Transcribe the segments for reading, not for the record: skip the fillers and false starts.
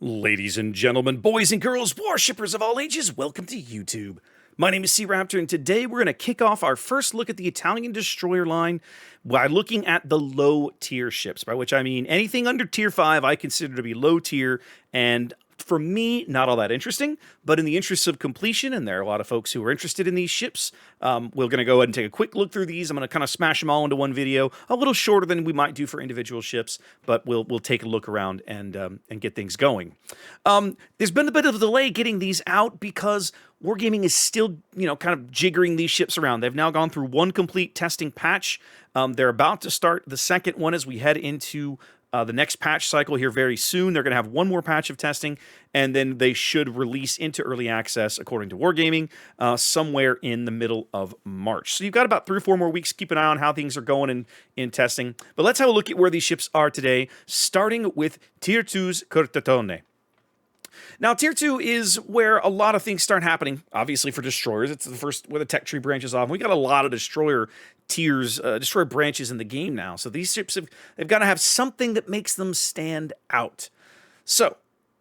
Ladies and gentlemen, boys and girls, warshippers of all ages, welcome to YouTube. My name is SeaRaptor, and today we're going to kick off our first look at the Italian destroyer line by looking at the low tier ships, by which I mean anything under tier 5 I consider to be low tier, and for me, not all that interesting, but in the interests of completion, and there are a lot of folks who are interested in these ships, we're going to go ahead and take a quick look through these. I'm going to kind of smash them all into one video, a little shorter than we might do for individual ships, but we'll take a look around and get things going. There's been a bit of a delay getting these out because Wargaming is still, kind of jiggering these ships around. They've now gone through one complete testing patch. They're about to start the second one as we head into the next patch cycle here very soon. They're going to have one more patch of testing, and then they should release into early access, according to Wargaming, somewhere in the middle of March. So you've got about 3 or 4 more weeks. Keep an eye on how things are going in testing. But let's have a look at where these ships are today, starting with Tier 2's Curtatone. Now, Tier 2 is where a lot of things start happening, obviously, for destroyers. It's the first where the tech tree branches off. We got a lot of destroyer tiers, destroyer branches in the game now. So these ships, they've got to have something that makes them stand out. So,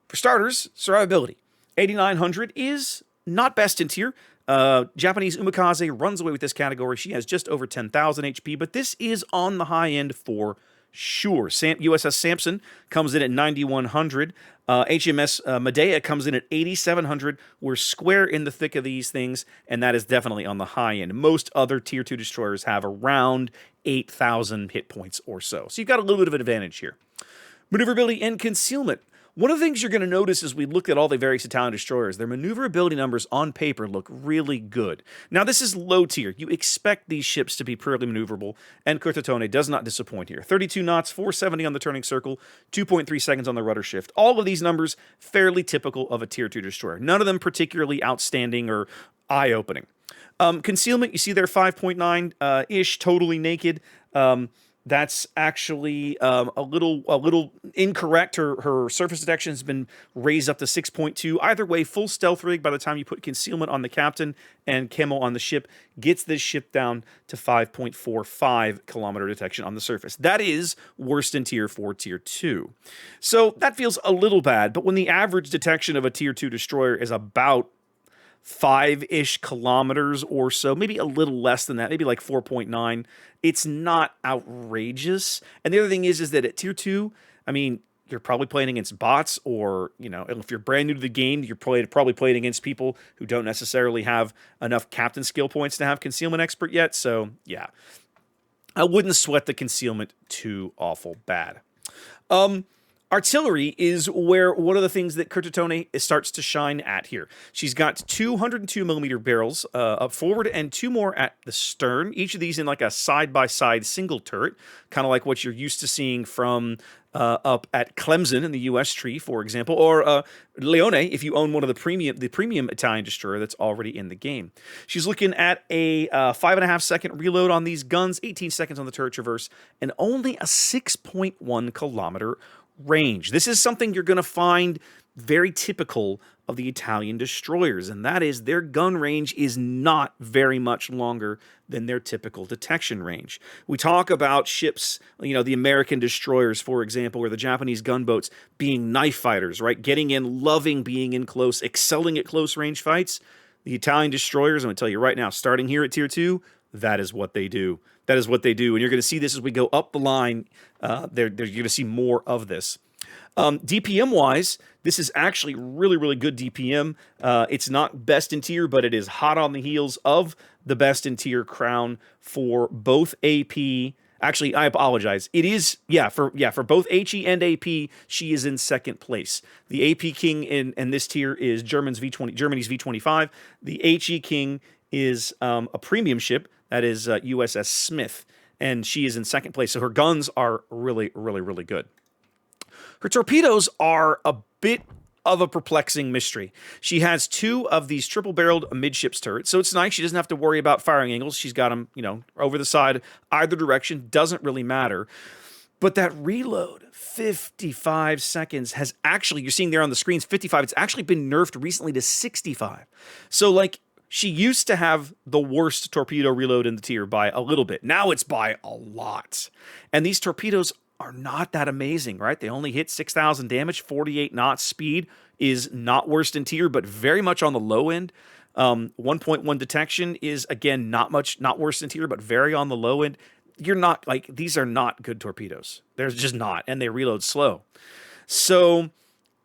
for starters, survivability. 8,900 is not best in tier. Japanese Umikaze runs away with this category. She has just over 10,000 HP, but this is on the high end for sure. USS Sampson comes in at 9,100. HMS Medea comes in at 8,700. We're square in the thick of these things, and that is definitely on the high end. Most other Tier 2 destroyers have around 8,000 hit points or so. So you've got a little bit of an advantage here. Maneuverability and concealment. One of the things you're going to notice as we look at all the various Italian destroyers, their maneuverability numbers on paper look really good. Now, this is low tier. You expect these ships to be purely maneuverable, and Curtatone does not disappoint here. 32 knots, 470 on the turning circle, 2.3 seconds on the rudder shift. All of these numbers fairly typical of a Tier 2 destroyer. None of them particularly outstanding or eye-opening. Concealment, you see there 5.9-ish, totally naked. That's actually a little incorrect. Her surface detection has been raised up to 6.2. Either way, full stealth rig by the time you put concealment on the captain and camo on the ship gets this ship down to 5.45 kilometer detection on the surface. That is worst in tier 4, tier 2. So that feels a little bad, but when the average detection of a tier 2 destroyer is about 5-ish kilometers or so, maybe a little less than that, maybe like 4.9. It's not outrageous. And the other thing is that at tier 2, I mean, you're probably playing against bots, or, if you're brand new to the game, you're probably playing against people who don't necessarily have enough captain skill points to have concealment expert yet. So, yeah, I wouldn't sweat the concealment too awful bad. Artillery is where one of the things that Curtatone starts to shine at here. She's got 202mm barrels up forward and 2 more at the stern. Each of these in like a side-by-side single turret, kind of like what you're used to seeing from up at Clemson in the U.S. tree, for example, or Leone if you own one of the premium Italian destroyer that's already in the game. She's looking at a 5.5 second reload on these guns, 18 seconds on the turret traverse, and only a 6.1 kilometer range. This is something you're going to find very typical of the Italian destroyers, and that is their gun range is not very much longer than their typical detection range. We talk about ships, the American destroyers, for example, or the Japanese gunboats being knife fighters, right? Getting in, loving being in close, excelling at close range fights. The Italian destroyers, I'm going to tell you right now, starting here at tier 2, that is what they do. That is what they do. And you're going to see this as we go up the line. You're going to see more of this. DPM-wise, this is actually really, really good DPM. It's not best in tier, but it is hot on the heels of the best in tier crown for both AP. Actually, I apologize. It is, for both HE and AP, she is in second place. The AP king in this tier is Germany's V25. The HE king is a premium ship. That is USS Smith, and she is in second place. So her guns are really, really, really good. Her torpedoes are a bit of a perplexing mystery. She has 2 of these triple-barreled midships turrets, so it's nice. She doesn't have to worry about firing angles. She's got them, over the side, either direction. Doesn't really matter. But that reload, 55 seconds, has actually, you're seeing there on the screens, 55. It's actually been nerfed recently to 65. So, she used to have the worst torpedo reload in the tier by a little bit. Now it's by a lot. And these torpedoes are not that amazing, right? They only hit 6,000 damage, 48 knots speed is not worst in tier, but very much on the low end. 1.1 detection is, again, not worse in tier, but very on the low end. You're not, like, these are not good torpedoes. They're just not, and they reload slow. So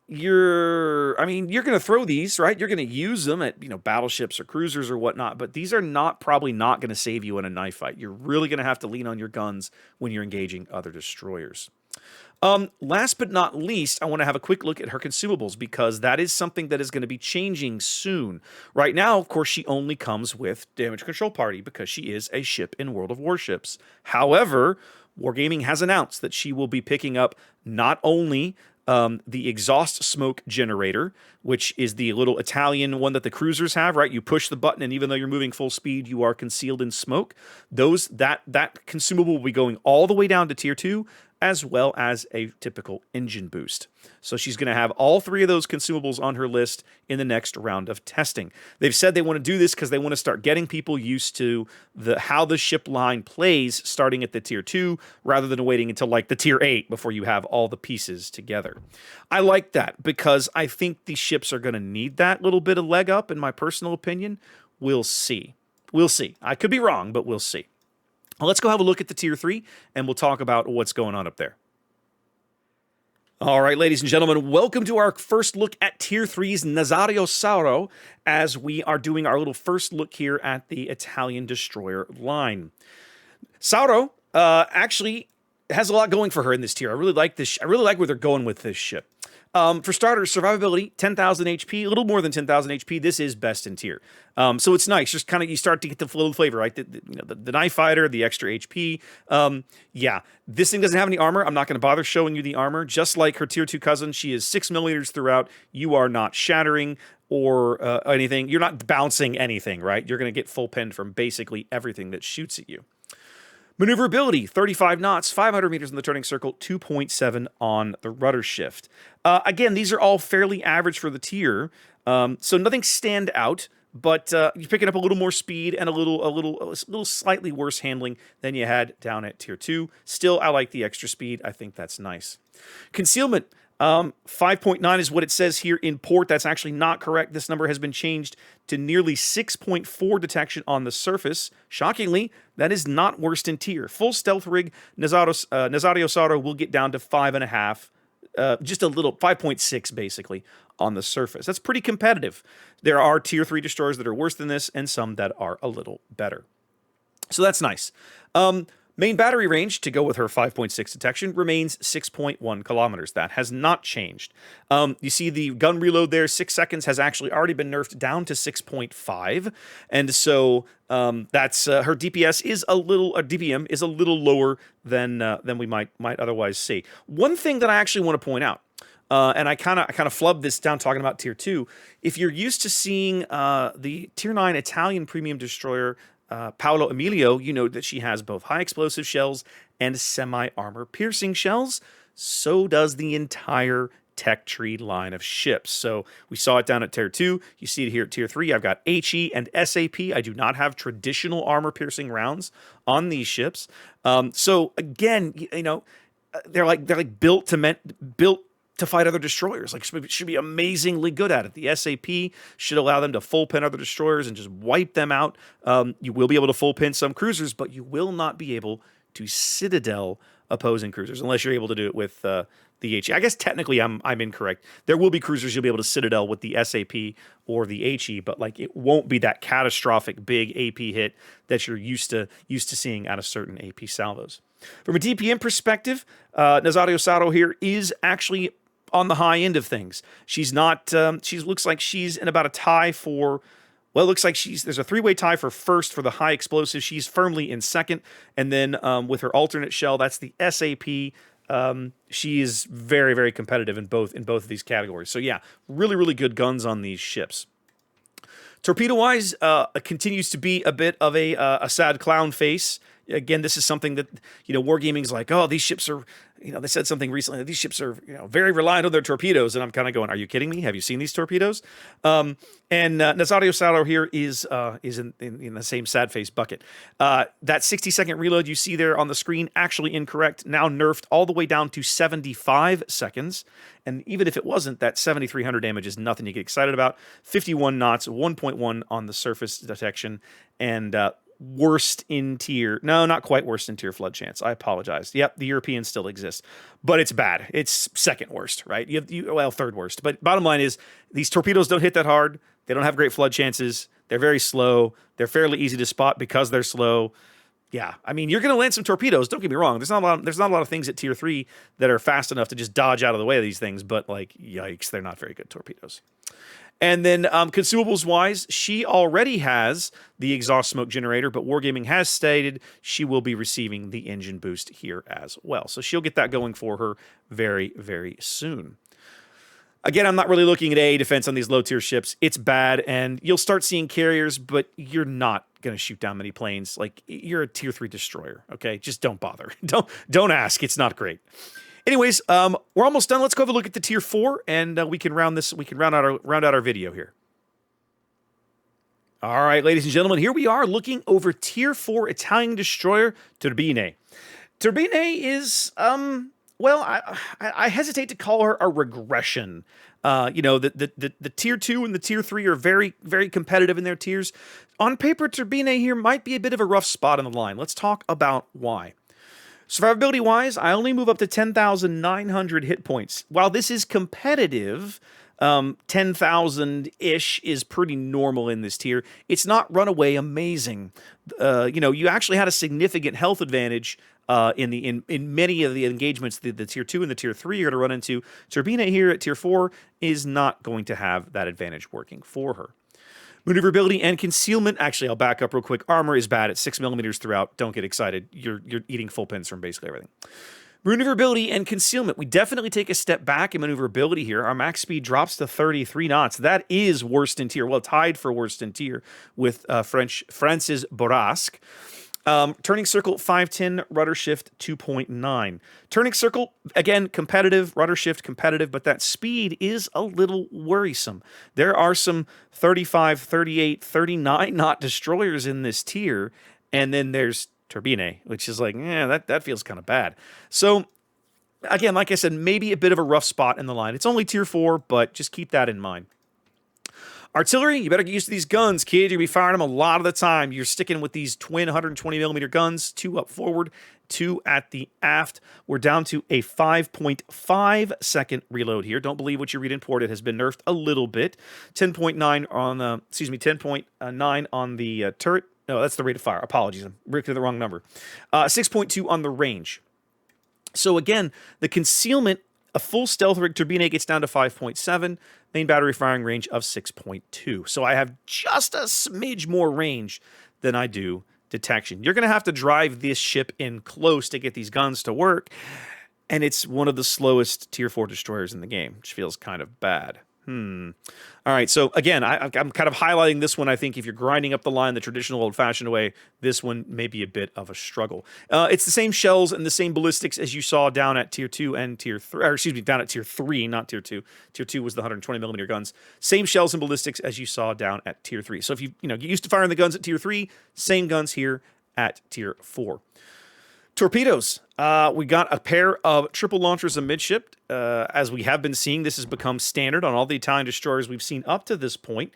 you're going to throw these, right? You're going to use them at, battleships or cruisers or whatnot, but these are probably not going to save you in a knife fight. You're really going to have to lean on your guns when you're engaging other destroyers. Last but not least, I want to have a quick look at her consumables, because that is something that is going to be changing soon. Right now, of course, she only comes with Damage Control Party because she is a ship in World of Warships. However, Wargaming has announced that she will be picking up not only the exhaust smoke generator, which is the little Italian one that the cruisers have, right? You push the button, and even though you're moving full speed, you are concealed in smoke. That consumable will be going all the way down to tier 2, as well as a typical engine boost. So she's going to have all 3 of those consumables on her list in the next round of testing. They've said they want to do this because they want to start getting people used to how the ship line plays starting at the tier 2, rather than waiting until like the tier 8 before you have all the pieces together. I like that because I think the ships are going to need that little bit of leg up, in my personal opinion. We'll see. We'll see. I could be wrong, but we'll see. Let's go have a look at the tier 3, and we'll talk about what's going on up there. All right, ladies and gentlemen, welcome to our first look at tier 3's Nazario Sauro, as we are doing our little first look here at the Italian destroyer line. Sauro actually has a lot going for her in this tier. I really like this. I really like where they're going with this ship. For starters, survivability, 10,000 HP, a little more than 10,000 HP. This is best in tier. So it's nice. Just kind of, you start to get the little flavor, right? The knife fighter, the extra HP. Yeah, this thing doesn't have any armor. I'm not going to bother showing you the armor. Just like her tier 2 cousin, she is 6 millimeters throughout. You are not shattering or anything. You're not bouncing anything, right? You're going to get full pen from basically everything that shoots at you. Maneuverability, 35 knots, 500 meters in the turning circle, 2.7 on the rudder shift. Again, these are all fairly average for the tier, so nothing stand out, but you're picking up a little more speed and a little slightly worse handling than you had down at tier 2. Still, I like the extra speed. I think that's nice. Concealment. 5.9 is what it says here in port. That's actually not correct. This number has been changed to nearly 6.4 detection on the surface. Shockingly, that is not worst in tier. Full stealth rig, Nazario Sauro will get down to 5.5, just a little, 5.6 basically on the surface. That's pretty competitive. There are tier 3 destroyers that are worse than this, and some that are a little better. So that's nice. Main battery range, to go with her 5.6 detection, remains 6.1 kilometers. That has not changed. You see the gun reload there, 6 seconds, has actually already been nerfed down to 6.5. And so that's her DPS is a little, DPM is a little lower than we might otherwise see. One thing that I actually want to point out, and I kind of flubbed this down talking about tier 2. If you're used to seeing the tier 9 Italian premium destroyer Paolo Emilio, you know that she has both high explosive shells and semi-armor piercing shells. So does the entire tech tree line of ships. So we saw it down at tier 2. You see it here at tier 3. I've got HE and SAP. I do not have traditional armor piercing rounds on these ships. So again, you know, they're like built to fight other destroyers. Like, should be amazingly good at it. The SAP should allow them to full pin other destroyers and just wipe them out. You will be able to full pin some cruisers, but you will not be able to citadel opposing cruisers unless you're able to do it with the HE. I guess technically I'm incorrect. There will be cruisers you'll be able to citadel with the SAP or the HE, but like it won't be that catastrophic big AP hit that you're used to seeing out of certain AP salvos. From a DPM perspective, Nazario Sauro here is actually on the high end of things. She's not, she looks like she's in about a tie for, well, it looks like there's a 3-way tie for first for the high explosive. She's firmly in second. And then with her alternate shell, that's the SAP. She is very, very competitive in both of these categories. So yeah, really, really good guns on these ships. Torpedo-wise, continues to be a bit of a sad clown face. again, this is something that, Wargaming's like, oh, these ships are, they said something recently that these ships are, very reliant on their torpedoes. And I'm kind of going, are you kidding me? Have you seen these torpedoes? And Nazario Salo here is in the same sad face bucket. That 60-second reload you see there on the screen, actually incorrect, now nerfed all the way down to 75 seconds. And even if it wasn't, that 7,300 damage is nothing to get excited about. 51 knots, 1.1 on the surface detection, and worst in tier. No, not quite worst in tier flood chance. I apologize. Yep, the European still exists, but it's bad. It's second worst, right? Well, third worst. But bottom line is, these torpedoes don't hit that hard. They don't have great flood chances. They're very slow. They're fairly easy to spot because they're slow. Yeah, I mean, you're going to land some torpedoes. Don't get me wrong. There's not a lot of things at tier 3 that are fast enough to just dodge out of the way of these things. But like, yikes, they're not very good torpedoes. And then consumables-wise, she already has the exhaust smoke generator, but Wargaming has stated she will be receiving the engine boost here as well. So she'll get that going for her very, very soon. Again, I'm not really looking at AA defense on these low-tier ships. It's bad, and you'll start seeing carriers, but you're not going to shoot down many planes. Like, you're a tier 3 destroyer, okay? Just don't bother. Don't ask. It's not great. Anyways, we're almost done. Let's go have a look at the tier 4, and we can round out our video here. All right, ladies and gentlemen, here we are looking over tier 4 Italian destroyer Turbine. Turbine is well, I hesitate to call her a regression. The tier 2 and the tier 3 are very, very competitive in their tiers. On paper, Turbine here might be a bit of a rough spot on the line. Let's talk about why. Survivability-wise, I only move up to 10,900 hit points. While this is competitive, 10,000-ish is pretty normal in this tier. It's not runaway amazing. You actually had a significant health advantage in many of the engagements the tier 2 and the tier 3 are going to run into. Turbine here at tier 4 is not going to have that advantage working for her. Maneuverability and concealment. Actually, I'll back up real quick. Armor is bad at 6mm throughout. Don't get excited. You're eating full pins from basically everything. Maneuverability and concealment. We definitely take a step back in maneuverability here. Our max speed drops to 33 knots. That is worst in tier. Well, tied for worst in tier with France's Borrasque. Turning circle 510, rudder shift 2.9. Turning circle, again, competitive, rudder shift competitive, but that speed is a little worrisome. There are some 35, 38, 39 knot destroyers in this tier, and then there's Turbine, which is like, that feels kind of bad. So, again, like I said, maybe a bit of a rough spot in the line. It's only tier 4, but just keep that in mind. Artillery, you better get used to these guns, kid. You're going to be firing them a lot of the time. You're sticking with these twin 120mm guns, 2 up forward, 2 at the aft. We're down to a 5.5 second reload here. Don't believe what you read in port. It has been nerfed a little bit. 10.9 on the, 10.9 on the turret. No, that's the rate of fire. Apologies, I'm looking at the wrong number. 6.2 on the range. So again, the concealment, a full stealth rig Turbine gets down to 5.7, main battery firing range of 6.2. So I have just a smidge more range than I do detection. You're going to have to drive this ship in close to get these guns to work, and it's one of the slowest tier 4 destroyers in the game, which feels kind of bad. All right, so again, I'm kind of highlighting this one. I think if you're grinding up the line the traditional old-fashioned way, this one may be a bit of a struggle. It's the same shells and the same ballistics as you saw down at tier 2 and tier 3, or excuse me, down at tier 3, not tier 2. Tier 2 was the 120mm guns. Same shells and ballistics as you saw down at tier 3. So if you get used to firing the guns at tier 3, same guns here at tier 4. Torpedoes. We got a pair of triple launchers amidship. As we have been seeing, this has become standard on all the Italian destroyers we've seen up to this point.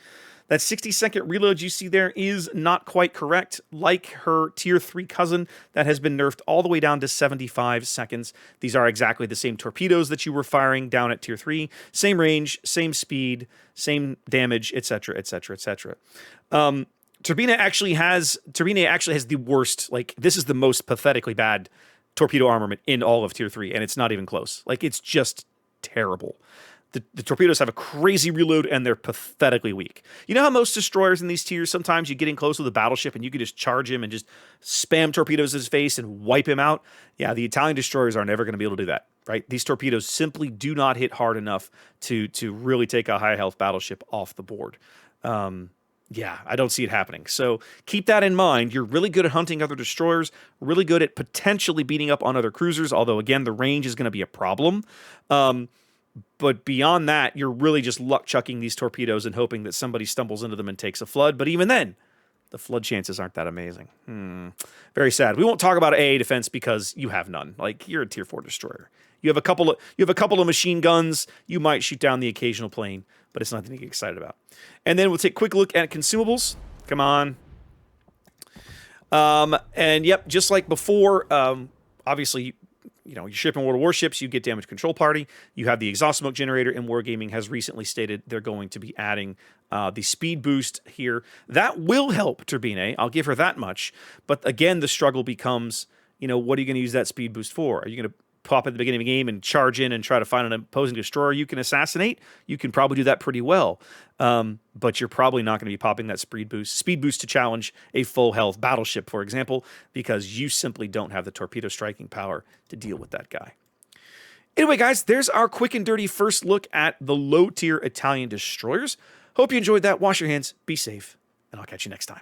That 60-second reload you see there is not quite correct. Like her tier 3 cousin, that has been nerfed all the way down to 75 seconds. These are exactly the same torpedoes that you were firing down at tier 3. Same range, same speed, same damage, etc., etc., etc. Turbine actually has the worst, like, this is the most pathetically bad torpedo armament in all of tier 3, and it's not even close. Like, it's just terrible. The torpedoes have a crazy reload, and they're pathetically weak. You know how most destroyers in these tiers, sometimes you get in close with a battleship, and you can just charge him and just spam torpedoes in his face and wipe him out? Yeah, the Italian destroyers are never going to be able to do that, right? These torpedoes simply do not hit hard enough to really take a high-health battleship off the board. Yeah, I don't see it happening. So keep that in mind. You're really good at hunting other destroyers, really good at potentially beating up on other cruisers, although, again, the range is going to be a problem. But beyond that, you're really just luck chucking these torpedoes and hoping that somebody stumbles into them and takes a flood. But even then, the flood chances aren't that amazing. Very sad. We won't talk about AA defense because you have none. Like, you're a tier 4 destroyer. You have a couple of machine guns. You might shoot down the occasional plane, but it's nothing to get excited about. And then we'll take a quick look at consumables. Come on. And yep, just like before, obviously, you know, you're shipping World of Warships, you get damage control party. You have the exhaust smoke generator, and Wargaming has recently stated they're going to be adding the speed boost here. That will help Turbine. I'll give her that much. But again, the struggle becomes, you know, what are you going to use that speed boost for? Are you going to pop at the beginning of the game and charge in and try to find an opposing destroyer you can assassinate? You can probably do that pretty well. But you're probably not going to be popping that speed boost to challenge a full health battleship, for example, because you simply don't have the torpedo striking power to deal with that guy. Anyway, guys, there's our quick and dirty first look at the low tier Italian destroyers. Hope you enjoyed that. Wash your hands, be safe, and I'll catch you next time.